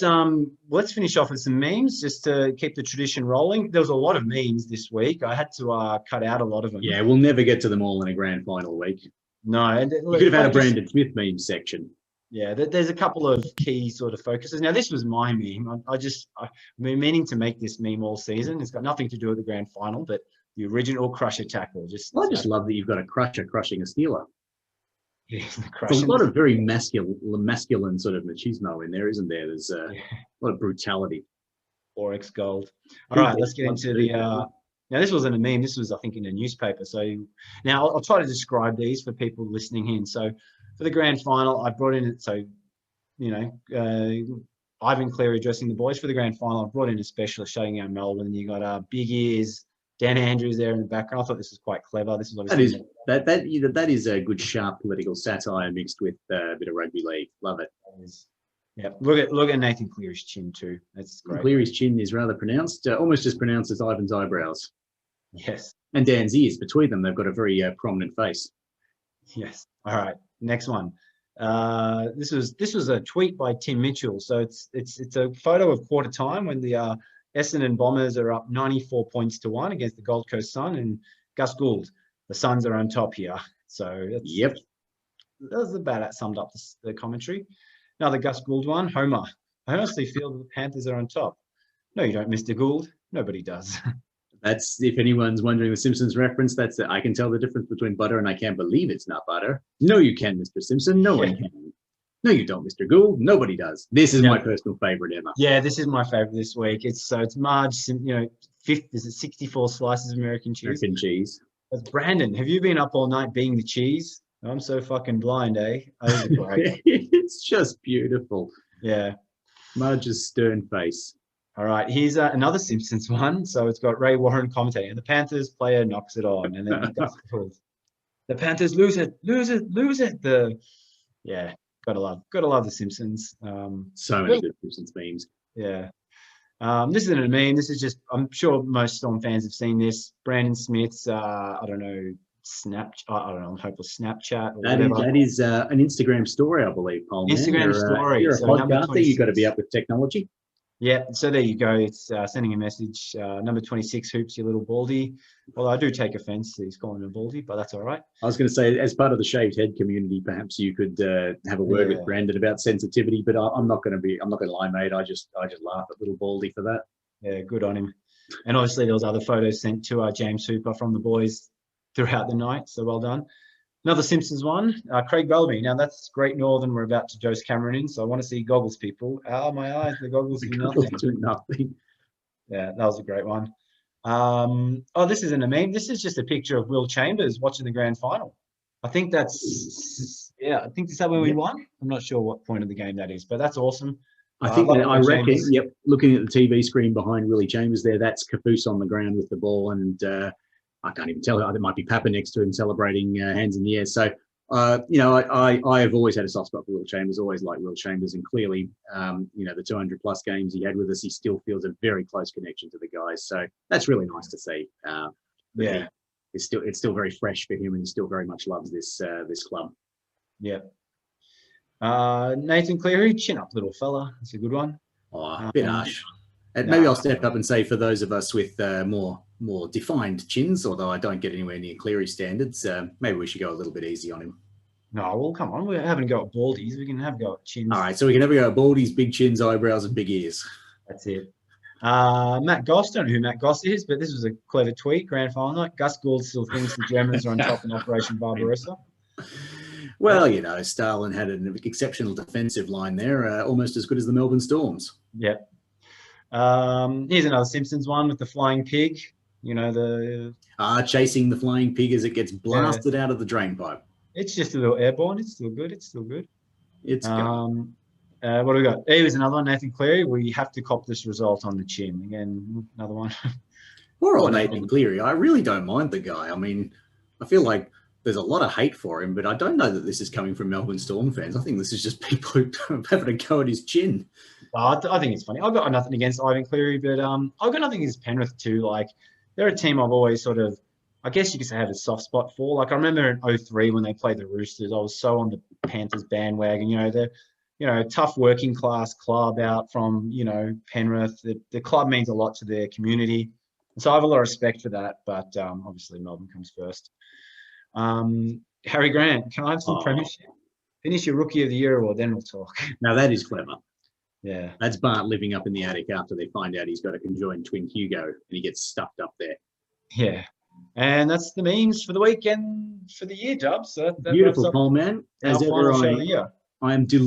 let's finish off with some memes just to keep the tradition rolling. There was a lot of memes this week. I had to cut out a lot of them. Yeah, we'll never get to them all in a grand final week. No, and you could have had a Brandon Smith meme section. Yeah, there's a couple of key sort of focuses. Now, this was my meme. I've been meaning to make this meme all season. It's got nothing to do with the grand final, but the original Crusher tackle. I just love that you've got a Crusher crushing a Steeler. Yeah, there's a lot of very masculine sort of machismo in there, isn't there? There's a lot of brutality. Oryx gold. All right, let's get into the. Now, this wasn't a meme. This was, I think, in a newspaper. So now I'll try to describe these for people listening in. So for the grand final, I brought in, Ivan Cleary dressing the boys for the grand final. I brought in a specialist showing out Melbourne. You got Big Ears, Dan Andrews there in the background. I thought this was quite clever. This is obviously that is a good sharp political satire mixed with a bit of rugby league. Love it. Yeah, look at Nathan Cleary's chin too. That's great. Cleary's chin is rather pronounced, almost as pronounced as Ivan's eyebrows. Yes. And Dan's ears. Between them, they've got a very prominent face. Yes. All right. Next one. This was a tweet by Tim Mitchell. So it's a photo of quarter time when the Essendon Bombers are up 94 points to 1 against the Gold Coast Sun, and Gus Gould, the Suns are on top here. So yep, that was about that summed up the commentary. Another Gus Gould one. Homer. I honestly feel that the Panthers are on top. No, you don't, Mr. Gould. Nobody does. That's, if anyone's wondering the Simpsons reference, that's I can tell the difference between butter and I can't believe it's not butter. No, you can, Mr. Simpson. No one can. No, you don't, Mr. Gould. Nobody does. This is my personal favorite ever. Yeah, this is my favorite this week. It's Marge, fifth, is it 64 slices of American cheese? American cheese. That's Brandon. Have you been up all night being the cheese? I'm so fucking blind, eh? Oh, great. It's just beautiful. Yeah. Marge's stern face. All right, here's another Simpsons one. So it's got Ray Warren commentating, and the Panthers player knocks it on, and then the Panthers lose it. Gotta love the Simpsons. So many good Simpsons memes. Yeah. This isn't a meme. This is just, I'm sure most Storm fans have seen this. Brandon Smith's, Snapchat. Or that is an Instagram story, I believe, Paul. Instagram story. You're a podcaster. You've got to be up with technology. Yeah, so there you go. It's sending a message. Number 26 hoops, you little baldy. Well, I do take offence that he's calling him a baldy, but that's all right. I was going to say, as part of the shaved head community, perhaps you could have a word with Brandon about sensitivity. But I'm not going to lie, mate. I just laugh at little baldy for that. Yeah, good on him. And obviously there was other photos sent to James Hooper from the boys throughout the night. So well done. Another Simpsons one, Craig Bellamy. Now that's Great Northern. We're about to dose Cameron in, so I want to see goggles, people. Oh, my eyes, the goggles do nothing. Yeah, that was a great one. This isn't a meme. This is just a picture of Will Chambers watching the grand final. I think is that when we won? I'm not sure what point of the game that is, but that's awesome. I reckon, yep, looking at the TV screen behind Willie Chambers there, that's Caboose on the ground with the ball, and I can't even tell. There might be Papa next to him celebrating hands in the air. So, I have always had a soft spot for Will Chambers, always liked Will Chambers. And clearly, the 200 plus games he had with us, he still feels a very close connection to the guys. So that's really nice to see. It's still very fresh for him, and he still very much loves this club. Yeah. Nathan Cleary, chin up, little fella. That's a good one. Oh, a bit harsh. Maybe I'll step up and say, for those of us with more defined chins, although I don't get anywhere near Cleary standards, maybe we should go a little bit easy on him. No, well, come on. We're having a go at baldies. We can have a go at chins. All right, so we can have a go at baldies, big chins, eyebrows, and big ears. That's it. Matt Goss, don't know who Matt Goss is, but this was a clever tweet. Grand final night. Gus Gould still thinks the Germans are on top in Operation Barbarossa. Well, Stalin had an exceptional defensive line there, almost as good as the Melbourne Storms. Yeah. Here's another Simpsons one with the flying pig. Chasing the flying pig as it gets blasted out of the drain pipe. It's just a little airborne. It's still good. It's good. What do we got? Here's another one, Nathan Cleary. We have to cop this result on the chin. Again, another one. Poor old Nathan Cleary. I really don't mind the guy. I mean, I feel like there's a lot of hate for him, but I don't know that this is coming from Melbourne Storm fans. I think this is just people who are having a go at his chin. I think it's funny. I've got nothing against Ivan Cleary, but I've got nothing against Penrith too. Like, they're a team I've always sort of, I guess you could say, have a soft spot for. Like, I remember in 2003 when they played the Roosters, I was so on the Panthers bandwagon. you know, tough working class club out from, you know, Penrith. The club means a lot to their community. So I have a lot of respect for that, but obviously Melbourne comes first. Harry Grant, can I have some premiership? Finish your Rookie of the Year award, then we'll talk. Now that is clever. Yeah. That's Bart living up in the attic after they find out he's got a conjoined twin Hugo and he gets stuffed up there. Yeah. And that's the memes for the weekend for the year, Dubs. So that Beautiful, Paul, man. As ever, I am delighted.